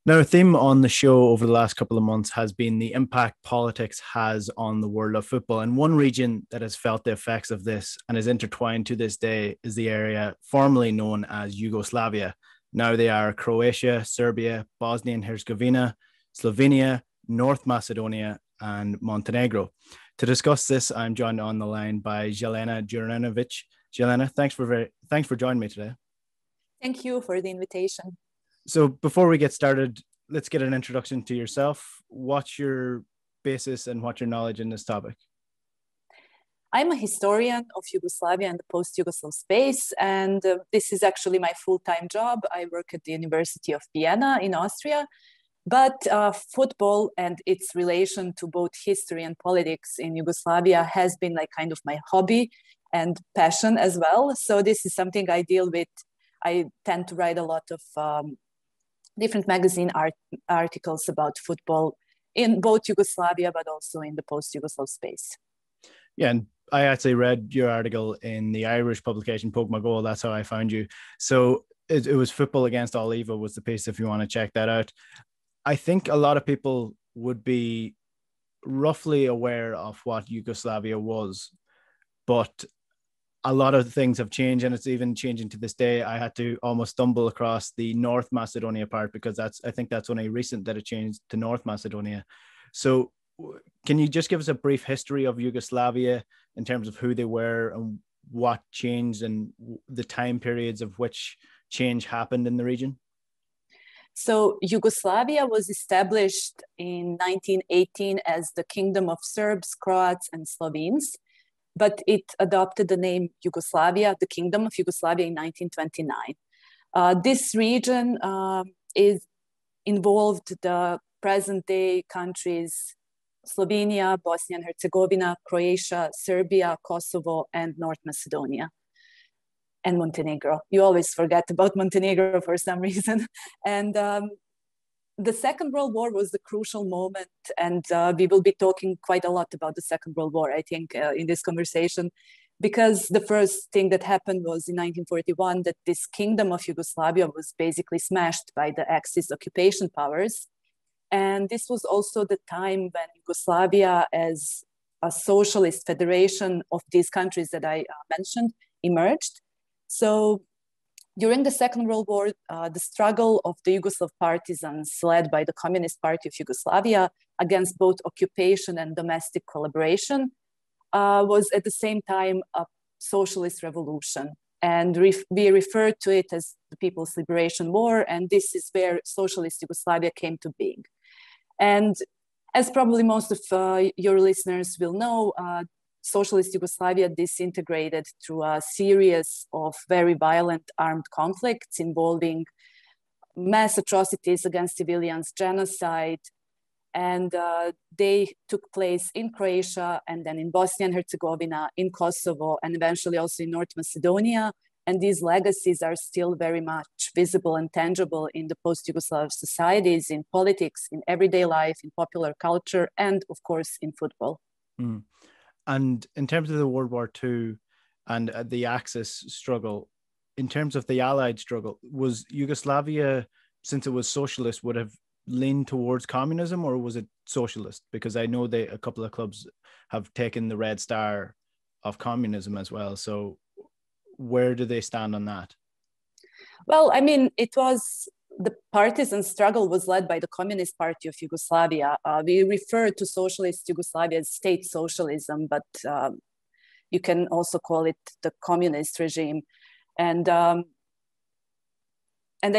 Now, a theme on the show over the last couple of months has been the impact politics has on the world of football. And one region that has felt the effects of this and is intertwined to this day is the area formerly known as Yugoslavia. Now they are Croatia, Serbia, Bosnia and Herzegovina, Slovenia, North Macedonia, and Montenegro. To discuss this, I'm joined on the line by Jelena Dureinovic. Jelena, thanks for joining me today. Thank you for the invitation. So before we get started, let's get an introduction to yourself. What's your basis and what's your knowledge in this topic? I'm a historian of Yugoslavia and the post-Yugoslav space, and this is actually my full-time job. I work at the University of Vienna in Austria, but football and its relation to both history and politics in Yugoslavia has been like kind of my hobby and passion as well. So this is something I deal with. I tend to write a lot of different magazine articles about football in both Yugoslavia, but also in the post-Yugoslav space. Yeah, and I actually read your article in the Irish publication Poke My Goal. That's how I found you. So it was Football Against All Evil was the piece, if you want to check that out. I think a lot of people would be roughly aware of what Yugoslavia was, but a lot of things have changed, and it's even changing to this day. I had to almost stumble across the North Macedonia part because I think that's only recent that it changed to North Macedonia. So can you just give us a brief history of Yugoslavia in terms of who they were and what changed and the time periods of which change happened in the region? So Yugoslavia was established in 1918 as the Kingdom of Serbs, Croats, and Slovenes, but it adopted the name Yugoslavia, the Kingdom of Yugoslavia, in 1929. This region is involved the present-day countries Slovenia, Bosnia and Herzegovina, Croatia, Serbia, Kosovo, and North Macedonia, and Montenegro. You always forget about Montenegro for some reason. And the Second World War was the crucial moment, and we will be talking quite a lot about the Second World War, I think, in this conversation, because the first thing that happened was in 1941 that this Kingdom of Yugoslavia was basically smashed by the Axis occupation powers. And this was also the time when Yugoslavia, as a socialist federation of these countries that I mentioned, emerged. So during the Second World War, the struggle of the Yugoslav partisans led by the Communist Party of Yugoslavia against both occupation and domestic collaboration was at the same time a socialist revolution. And we refer to it as the People's Liberation War, and this is where socialist Yugoslavia came to being. And as probably most of your listeners will know, socialist Yugoslavia disintegrated through a series of very violent armed conflicts involving mass atrocities against civilians, genocide, and they took place in Croatia and then in Bosnia and Herzegovina, in Kosovo, and eventually also in North Macedonia. And these legacies are still very much visible and tangible in the post-Yugoslav societies, in politics, in everyday life, in popular culture, and of course in football. Mm. And in terms of the World War II and the Axis struggle, in terms of the Allied struggle, was Yugoslavia, since it was socialist, would have leaned towards communism, or was it socialist? Because I know a couple of clubs have taken the Red Star of communism as well. So where do they stand on that? Well, I mean, the partisan struggle was led by the Communist Party of Yugoslavia. We refer to socialist Yugoslavia as state socialism, but you can also call it the communist regime. And I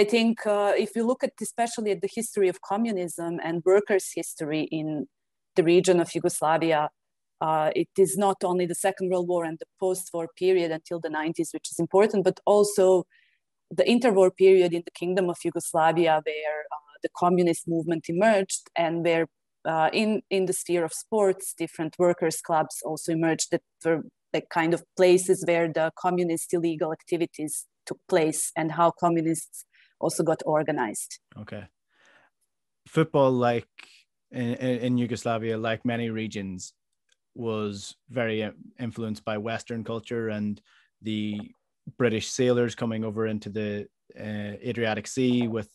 think if you look at especially at the history of communism and workers' history in the region of Yugoslavia, it is not only the Second World War and the post-war period until the 90s, which is important, but also the interwar period in the Kingdom of Yugoslavia, where the communist movement emerged, and where in the sphere of sports, different workers' clubs also emerged that were like kind of places where the communist illegal activities took place and how communists also got organized. Okay. Football, like in Yugoslavia, like many regions, was very influenced by Western culture and the British sailors coming over into the Adriatic Sea with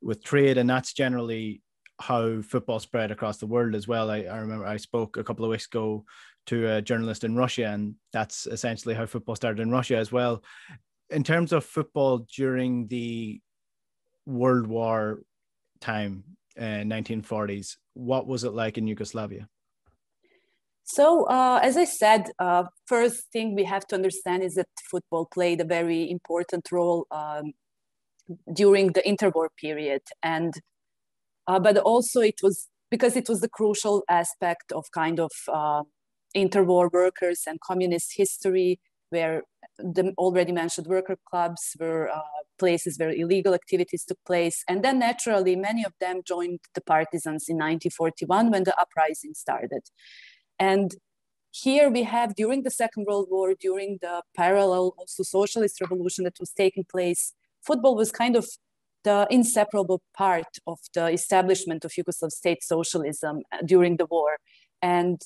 with trade, and that's generally how football spread across the world as well. I remember I spoke a couple of weeks ago to a journalist in Russia, and that's essentially how football started in Russia as well. In terms of football during the World War time, 1940s, what was it like in Yugoslavia? So, as I said, first thing we have to understand is that football played a very important role during the interwar period. And but also it was because it was the crucial aspect of kind of interwar workers and communist history, where the already mentioned worker clubs were places where illegal activities took place. And then naturally, many of them joined the partisans in 1941 when the uprising started. And here we have, during the Second World War, during the parallel also socialist revolution that was taking place, football was kind of the inseparable part of the establishment of Yugoslav state socialism during the war. And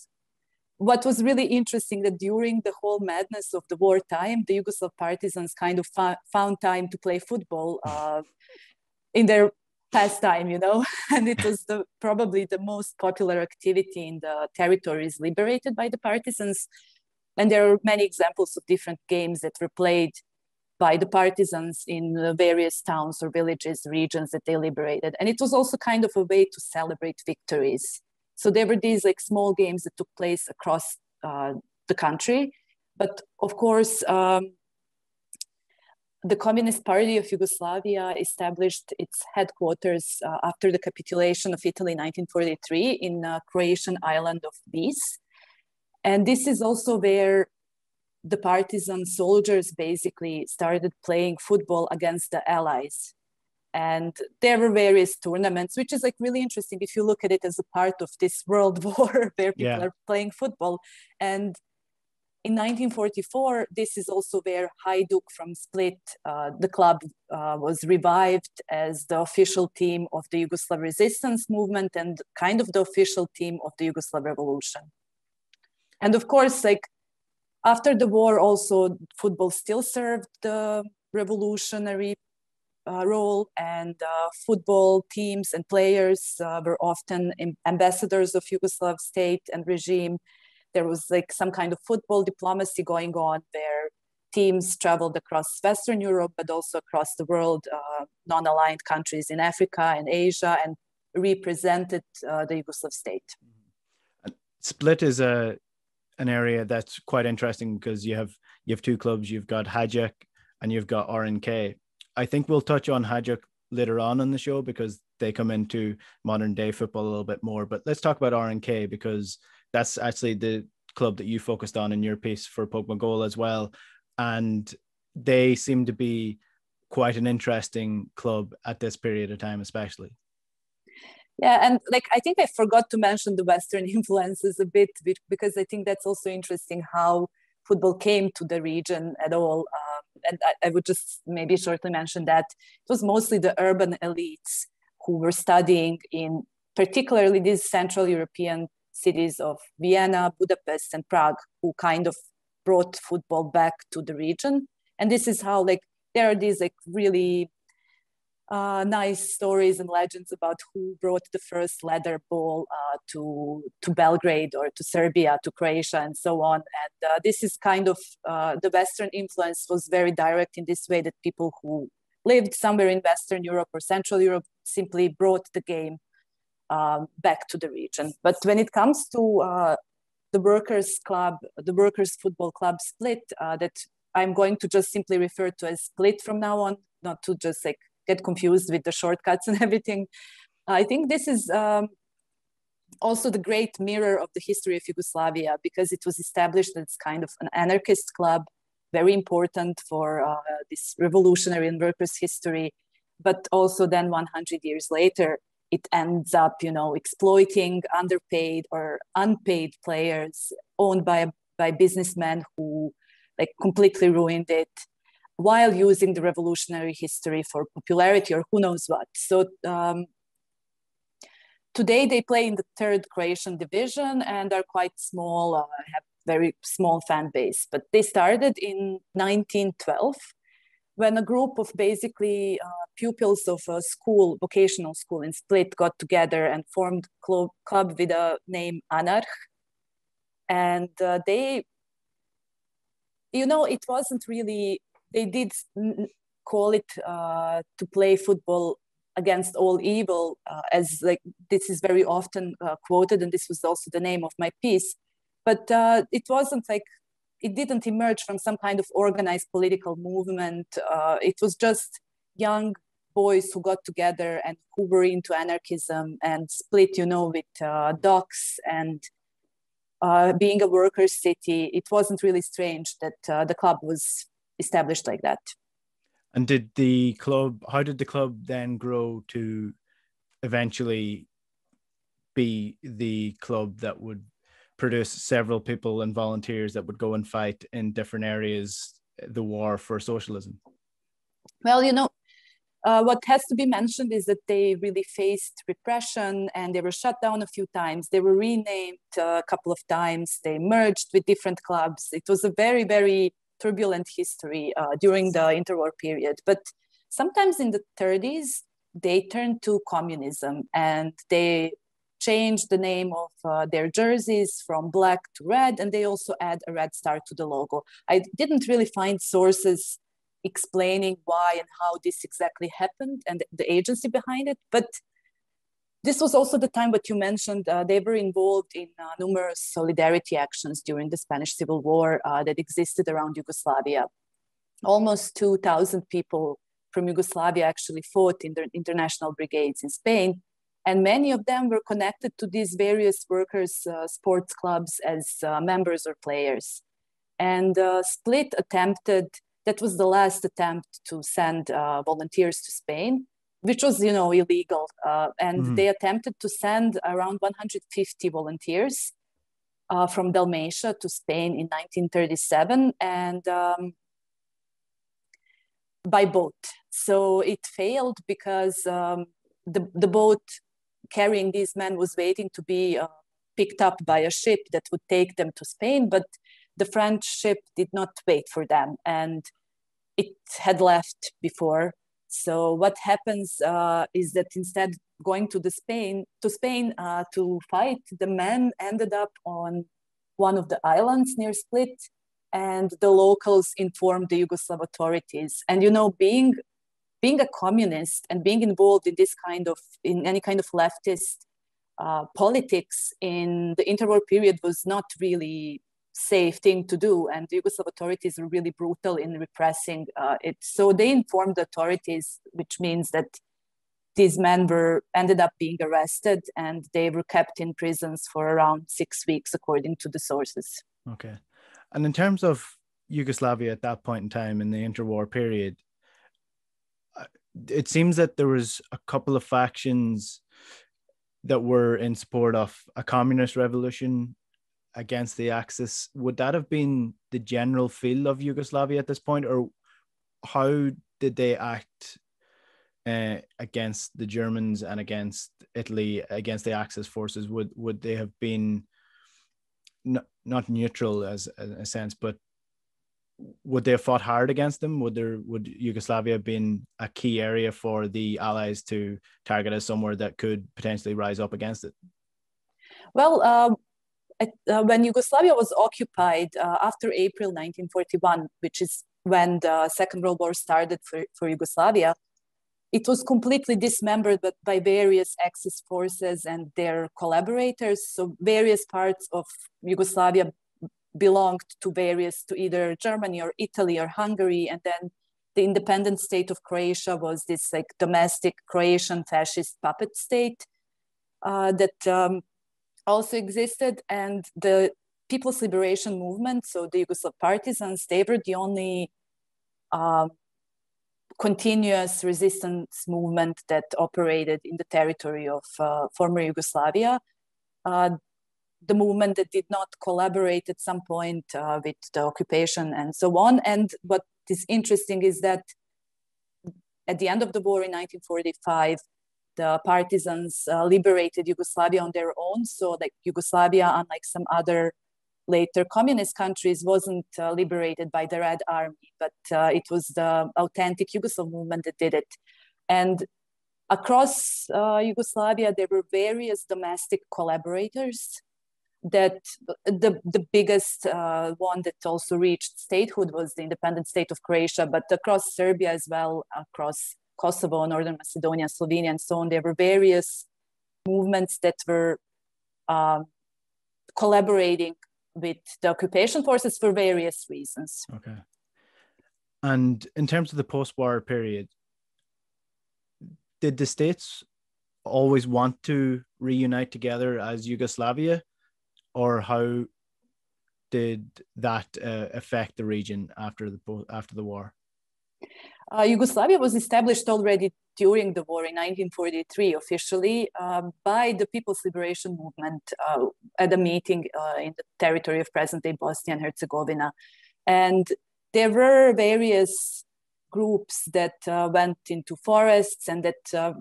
what was really interesting that during the whole madness of the wartime, the Yugoslav partisans kind of found time to play football in their pastime, you know, and it was probably the most popular activity in the territories liberated by the partisans. And there are many examples of different games that were played by the partisans in various towns or villages, regions that they liberated. And it was also kind of a way to celebrate victories. So there were these like small games that took place across the country. But of course, the Communist Party of Yugoslavia established its headquarters after the capitulation of Italy in 1943 in Croatian island of Vis. And this is also where the partisan soldiers basically started playing football against the Allies. And there were various tournaments, which is like really interesting if you look at it as a part of this world war where people are playing football. And in 1944, this is also where Hajduk from Split, the club was revived as the official team of the Yugoslav resistance movement and kind of the official team of the Yugoslav revolution. And of course, like after the war, also football still served the revolutionary role, and football teams and players were often ambassadors of Yugoslav state and regime. There was like some kind of football diplomacy going on where teams traveled across Western Europe, but also across the world, non-aligned countries in Africa and Asia, and represented the Yugoslav state. Split is an area that's quite interesting because you have two clubs. You've got Hajduk and you've got RNK. I think we'll touch on Hajduk later on the show because they come into modern day football a little bit more. But let's talk about RNK because that's actually the club that you focused on in your piece for Poke My Goal as well. And they seem to be quite an interesting club at this period of time, especially. Yeah, and like I think I forgot to mention the Western influences a bit because I think that's also interesting how football came to the region at all. And I would just maybe shortly mention that it was mostly the urban elites who were studying in particularly these Central European cities of Vienna, Budapest, and Prague, who kind of brought football back to the region. And this is how like there are these like really nice stories and legends about who brought the first leather ball to Belgrade or to Serbia, to Croatia, and so on. And this is kind of the Western influence was very direct in this way that people who lived somewhere in Western Europe or Central Europe simply brought the game back to the region. But when it comes to the workers' club, the workers' football club Split, that I'm going to just simply refer to as Split from now on, not to just like get confused with the shortcuts and everything. I think this is also the great mirror of the history of Yugoslavia because it was established as kind of an anarchist club, very important for this revolutionary and workers' history. But also then 100 years later, it ends up, you know, exploiting underpaid or unpaid players owned by businessmen who like completely ruined it while using the revolutionary history for popularity or who knows what. So today they play in the third Croatian division and are quite small, have very small fan base. But they started in 1912 when a group of basically pupils of a school, vocational school in Split, got together and formed club with the name Anarch. And they, it wasn't really, they did call it to play football against all evil, as like this is very often quoted, and this was also the name of my piece. But it wasn't like, it didn't emerge from some kind of organized political movement. It was just young boys who got together and who were into anarchism, and Split, with docks and being a workers' city. It wasn't really strange that the club was established like that. And how did the club then grow to eventually be the club that would produce several people and volunteers that would go and fight in different areas, the war for socialism? Well, what has to be mentioned is that they really faced repression, and they were shut down a few times. They were renamed a couple of times. They merged with different clubs. It was a very, very turbulent history during the interwar period. But sometimes in the 30s, they turned to communism, and they changed the name of their jerseys from black to red, and they also add a red star to the logo. I didn't really find sources explaining why and how this exactly happened and the agency behind it. But this was also the time what you mentioned. They were involved in numerous solidarity actions during the Spanish Civil War that existed around Yugoslavia. Almost 2,000 people from Yugoslavia actually fought in the international brigades in Spain. And many of them were connected to these various workers' sports clubs as members or players. And Split attempted, that was the last attempt to send volunteers to Spain, which was, illegal. And they attempted to send around 150 volunteers from Dalmatia to Spain in 1937, and by boat. So it failed because the boat carrying these men was waiting to be picked up by a ship that would take them to Spain, but the French ship did not wait for them, and it had left before. So what happens is that instead going to Spain to fight, the men ended up on one of the islands near Split, and the locals informed the Yugoslav authorities. And being a communist and being involved in any kind of leftist politics in the interwar period was not really safe thing to do, and the Yugoslav authorities were really brutal in repressing it. So they informed the authorities, which means that these men ended up being arrested, and they were kept in prisons for around 6 weeks, according to the sources. Okay. And in terms of Yugoslavia at that point in time in the interwar period, it seems that there was a couple of factions that were in support of a communist revolution against the Axis. Would that have been the general feel of Yugoslavia at this point, or how did they act against the Germans and against Italy, against the Axis forces? Would they have been not neutral as a sense, but would they have fought hard against them? Would Yugoslavia have been a key area for the Allies to target as somewhere that could potentially rise up against it? Well, when Yugoslavia was occupied after April 1941, which is when the Second World War started for Yugoslavia, it was completely dismembered by various Axis forces and their collaborators. So various parts of Yugoslavia belonged to either Germany or Italy or Hungary. And then the independent state of Croatia was this like domestic Croatian fascist puppet state that also existed. And the People's Liberation Movement, so the Yugoslav partisans, they were the only continuous resistance movement that operated in the territory of former Yugoslavia. The movement that did not collaborate at some point with the occupation and so on. And what is interesting is that at the end of the war in 1945, the partisans liberated Yugoslavia on their own. So like Yugoslavia, unlike some other later communist countries, wasn't liberated by the Red Army, but it was the authentic Yugoslav movement that did it. And across Yugoslavia, there were various domestic collaborators that the biggest one that also reached statehood was the independent state of Croatia, but across Serbia as well, across Kosovo, Northern Macedonia, Slovenia, and so on, there were various movements that were collaborating with the occupation forces for various reasons. Okay. And in terms of the post-war period, did the states always want to reunite together as Yugoslavia, or how did that affect the region after the war? Yugoslavia was established already during the war in 1943, officially by the People's Liberation Movement at a meeting in the territory of present-day Bosnia and Herzegovina. And there were various groups that went into forests and that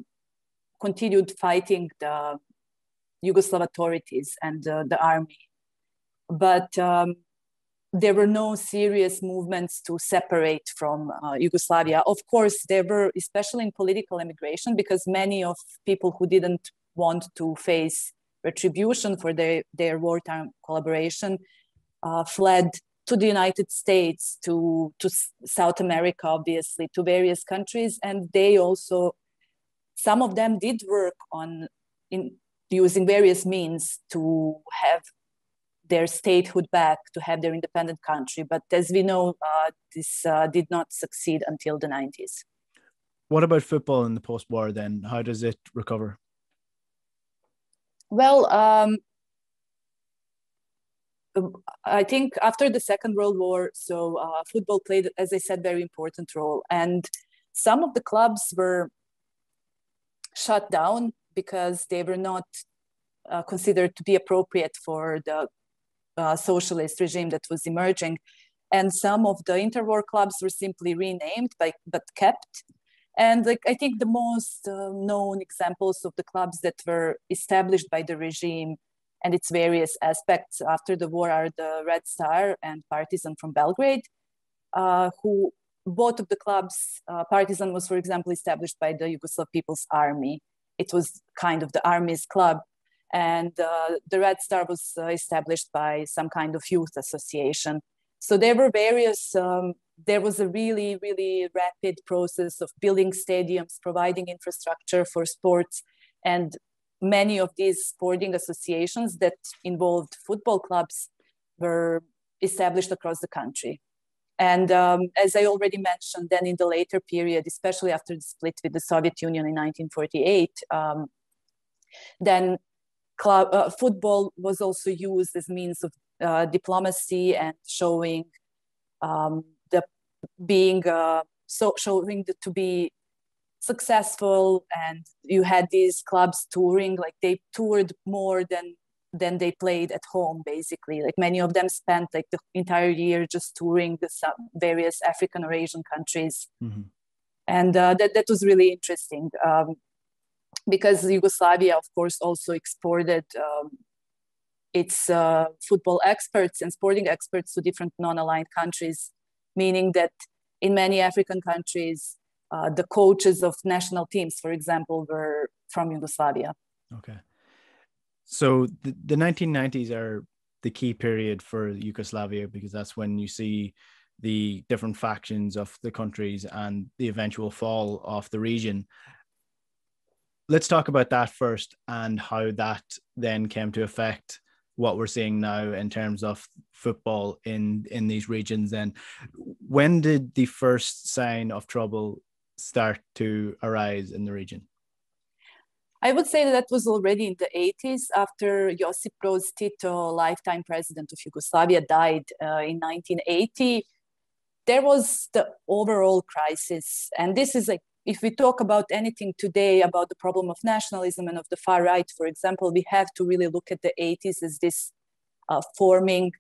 continued fighting the Yugoslav authorities and the army. But there were no serious movements to separate from Yugoslavia. Of course, there were, especially in political immigration, because many of people who didn't want to face retribution for their wartime collaboration fled to the United States, to South America, obviously, to various countries. And they also, some of them did work in using various means to have their statehood back, to have their independent country. But as we know, this did not succeed until the 90s. What about football in the post-war then? How does it recover? Well, I think after the Second World War, so football played, as I said, very important role. And some of the clubs were shut down because they were not considered to be appropriate for the socialist regime that was emerging. And some of the interwar clubs were simply renamed but kept. And I think the most known examples of the clubs that were established by the regime and its various aspects after the war are the Red Star and Partizan from Belgrade, who both of the clubs, Partizan was, for example, established by the Yugoslav People's Army. It was kind of the army's club. And the Red Star was established by some kind of youth association. So there were various, there was a really, really rapid process of building stadiums, providing infrastructure for sports. And many of these sporting associations that involved football clubs were established across the country. And as I already mentioned, then in the later period, especially after the split with the Soviet Union in 1948, then football was also used as means of diplomacy and showing to be successful. And you had these clubs touring, like they toured more than they played at home, basically. Like many of them spent like the entire year just touring the various African or Asian countries. Mm-hmm. And that was really interesting. Because Yugoslavia, of course, also exported its football experts and sporting experts to different non-aligned countries, meaning that in many African countries, the coaches of national teams, for example, were from Yugoslavia. Okay. So the 1990s are the key period for Yugoslavia, because that's when you see the different factions of the countries and the eventual fall of the region. Let's talk about that first and how that then came to affect what we're seeing now in terms of football in these regions. And when did the first sign of trouble start to arise in the region? I would say that was already in the 80s after Josip Broz Tito, lifetime president of Yugoslavia, died in 1980. There was the overall crisis. And this is like, if we talk about anything today about the problem of nationalism and of the far right, for example, we have to really look at the 80s as this forming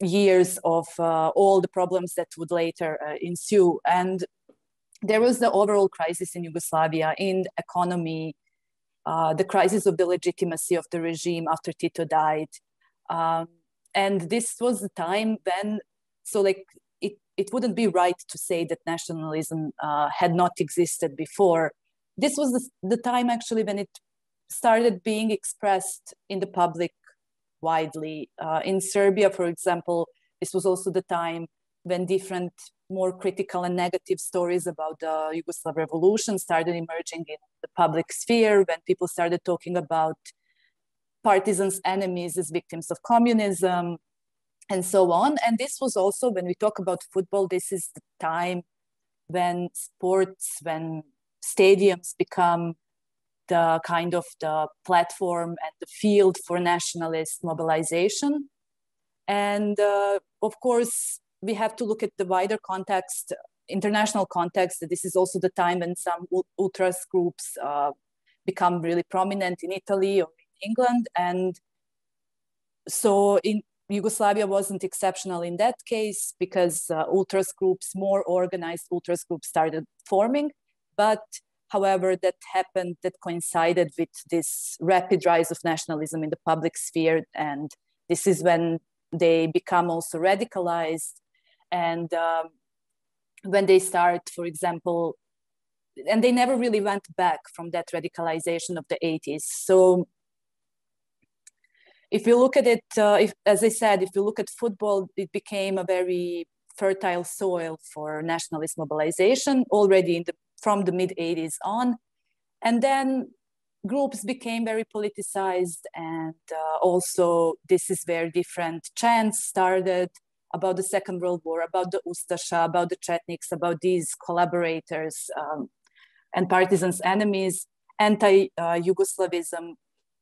years of all the problems that would later ensue. And there was the overall crisis in Yugoslavia, in the economy, the crisis of the legitimacy of the regime after Tito died. And this was the time when, so like it wouldn't be right to say that nationalism had not existed before. This was the time actually when it started being expressed in the public widely. In Serbia, for example, this was also the time when different more critical and negative stories about the Yugoslav revolution started emerging in the public sphere, when people started talking about partisans, enemies as victims of communism, and so on. And this was also, when we talk about football, this is the time when sports, when stadiums become the kind of the platform and the field for nationalist mobilization. And of course, we have to look at the wider context, international context. This is also the time when some ultras groups become really prominent in Italy or in England. And so in Yugoslavia wasn't exceptional in that case, because ultras groups, more organized ultras groups started forming. But however, that happened, that coincided with this rapid rise of nationalism in the public sphere. And this is when they become also radicalized. And when they start, for example, and they never really went back from that radicalization of the 80s. So if you look at it, as I said, if you look at football, it became a very fertile soil for nationalist mobilization already from the mid-80s on. And then groups became very politicized, and also this is where different chants started about the Second World War, about the Ustasha, about the Chetniks, about these collaborators and partisans, enemies. Anti-Yugoslavism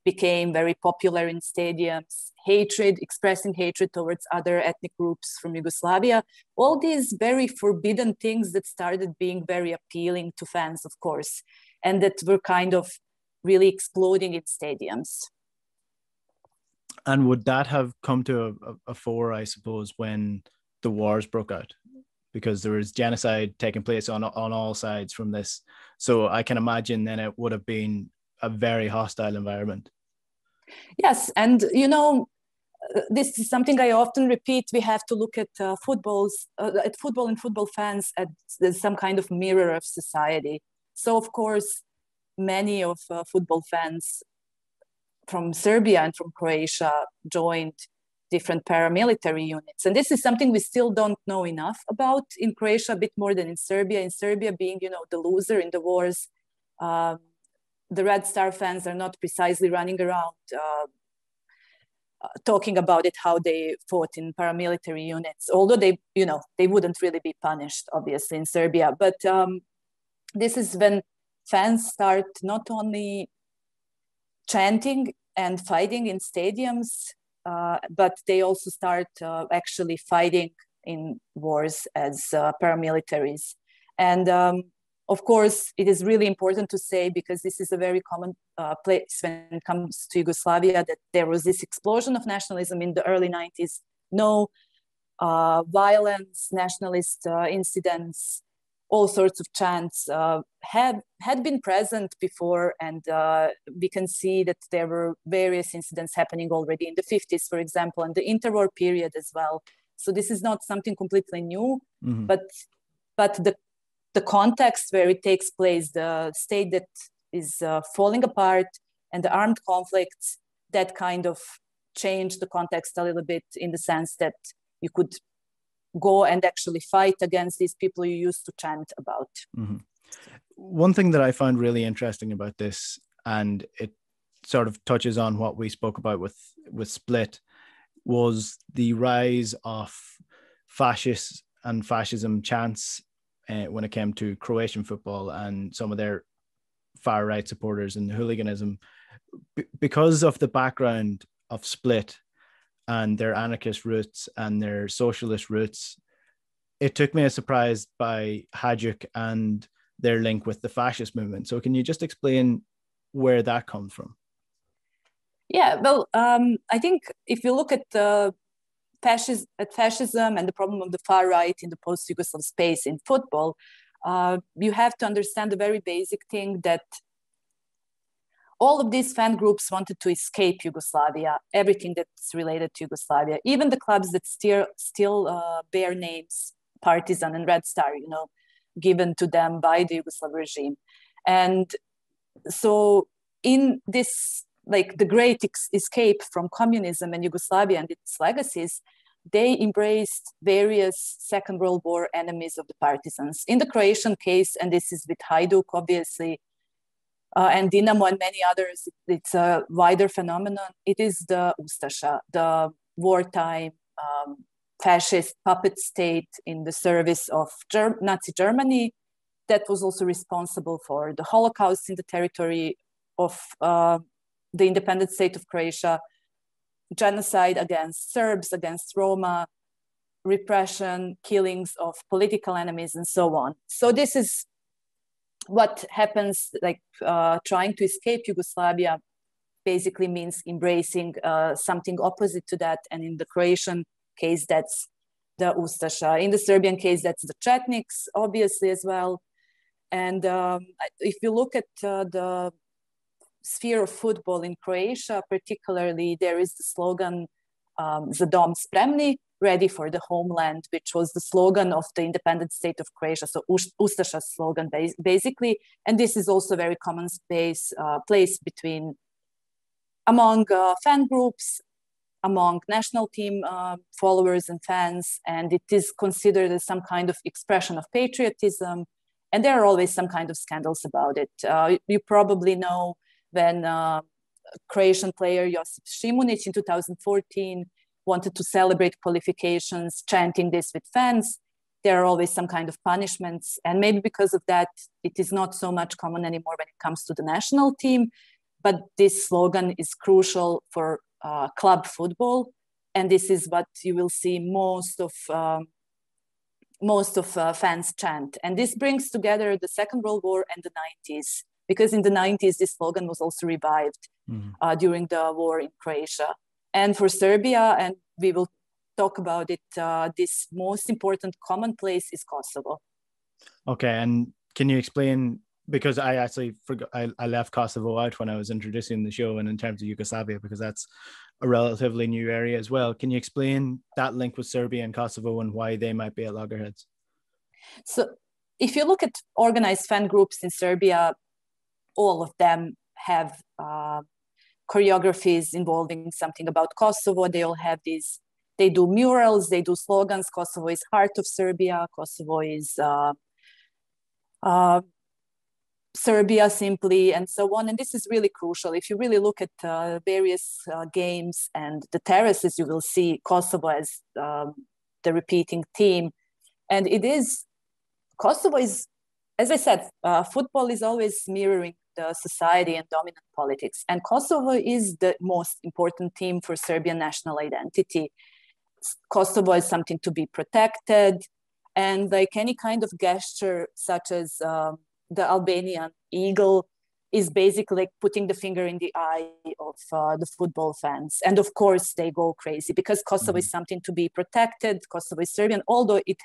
became very popular in stadiums. Hatred, expressing hatred towards other ethnic groups from Yugoslavia. All these very forbidden things that started being very appealing to fans, of course, and that were kind of really exploding in stadiums. And would that have come to a fore, I suppose, when the wars broke out? Because there was genocide taking place on all sides from this. So I can imagine then it would have been a very hostile environment. Yes, and you know, this is something I often repeat. We have to look at football and football fans as some kind of mirror of society. So of course, many of football fans from Serbia and from Croatia joined different paramilitary units. And this is something we still don't know enough about. In Croatia, a bit more than in Serbia. In Serbia, being, you know, the loser in the wars, the Red Star fans are not precisely running around talking about it, how they fought in paramilitary units, although they, you know, they wouldn't really be punished, obviously, in Serbia. But this is when fans start not only chanting and fighting in stadiums, but they also start actually fighting in wars as paramilitaries. And of course, it is really important to say, because this is a very common place when it comes to Yugoslavia, that there was this explosion of nationalism in the early 90s. No violence, nationalist incidents, all sorts of chants had been present before. And we can see that there were various incidents happening already in the 50s, for example, and the interwar period as well. So this is not something completely new, but the context where it takes place, the state that is falling apart, and the armed conflicts, that kind of changed the context a little bit, in the sense that you could go and actually fight against these people you used to chant about. Mm-hmm. One thing that I found really interesting about this, and it sort of touches on what we spoke about with Split, was the rise of fascists and fascism chants when it came to Croatian football and some of their far right supporters and hooliganism. Because of the background of Split and their anarchist roots and their socialist roots, it took me as surprised by Hajduk and their link with the fascist movement. So can you just explain where that comes from? Yeah, well, I think if you look at fascism and the problem of the far right in the post-Yugoslav space in football, you have to understand the very basic thing that all of these fan groups wanted to escape Yugoslavia, everything that's related to Yugoslavia, even the clubs that still bear names, partisan and Red Star, given to them by the Yugoslav regime. And so in this, like the great escape from communism and Yugoslavia and its legacies, they embraced various Second World War enemies of the partisans. In the Croatian case, and this is with Hajduk, obviously, and Dinamo and many others, it's a wider phenomenon. It is the Ustasha, the wartime fascist puppet state in the service of Nazi Germany that was also responsible for the Holocaust in the territory of the independent state of Croatia, genocide against Serbs, against Roma, repression, killings of political enemies, and so on. So this is what happens, like trying to escape Yugoslavia basically means embracing something opposite to that. And in the Croatian case, that's the Ustasha. In the Serbian case, that's the Chetniks, obviously, as well. And if you look at the sphere of football in Croatia, particularly, there is the slogan, Za dom spremni, ready for the homeland, which was the slogan of the independent state of Croatia, so Ustasha's slogan, basically. And this is also a very common place among fan groups, among national team followers and fans, and it is considered as some kind of expression of patriotism. And there are always some kind of scandals about it. You probably know when Croatian player Josip Šimunić in 2014 wanted to celebrate qualifications, chanting this with fans. There are always some kind of punishments. And maybe because of that, it is not so much common anymore when it comes to the national team. But this slogan is crucial for club football. And this is what you will see most of fans chant. And this brings together the Second World War and the 90s, because in the 90s, this slogan was also revived during the war in Croatia. And for Serbia, and we will talk about it, this most important commonplace is Kosovo. Okay, and can you explain, because I actually forgot, I left Kosovo out when I was introducing the show, and in terms of Yugoslavia, because that's a relatively new area as well. Can you explain that link with Serbia and Kosovo and why they might be at loggerheads? So if you look at organized fan groups in Serbia, all of them have choreographies involving something about Kosovo. They all have these, they do murals, they do slogans. Kosovo is heart of Serbia. Kosovo is Serbia simply, and so on. And this is really crucial. If you really look at various games and the terraces, you will see Kosovo as the repeating theme. And Kosovo is, as I said, football is always mirroring the society and dominant politics. And Kosovo is the most important theme for Serbian national identity. Kosovo is something to be protected. And like any kind of gesture, such as the Albanian eagle, is basically like putting the finger in the eye of the football fans. And of course, they go crazy because Kosovo is something to be protected. Kosovo is Serbian, although it has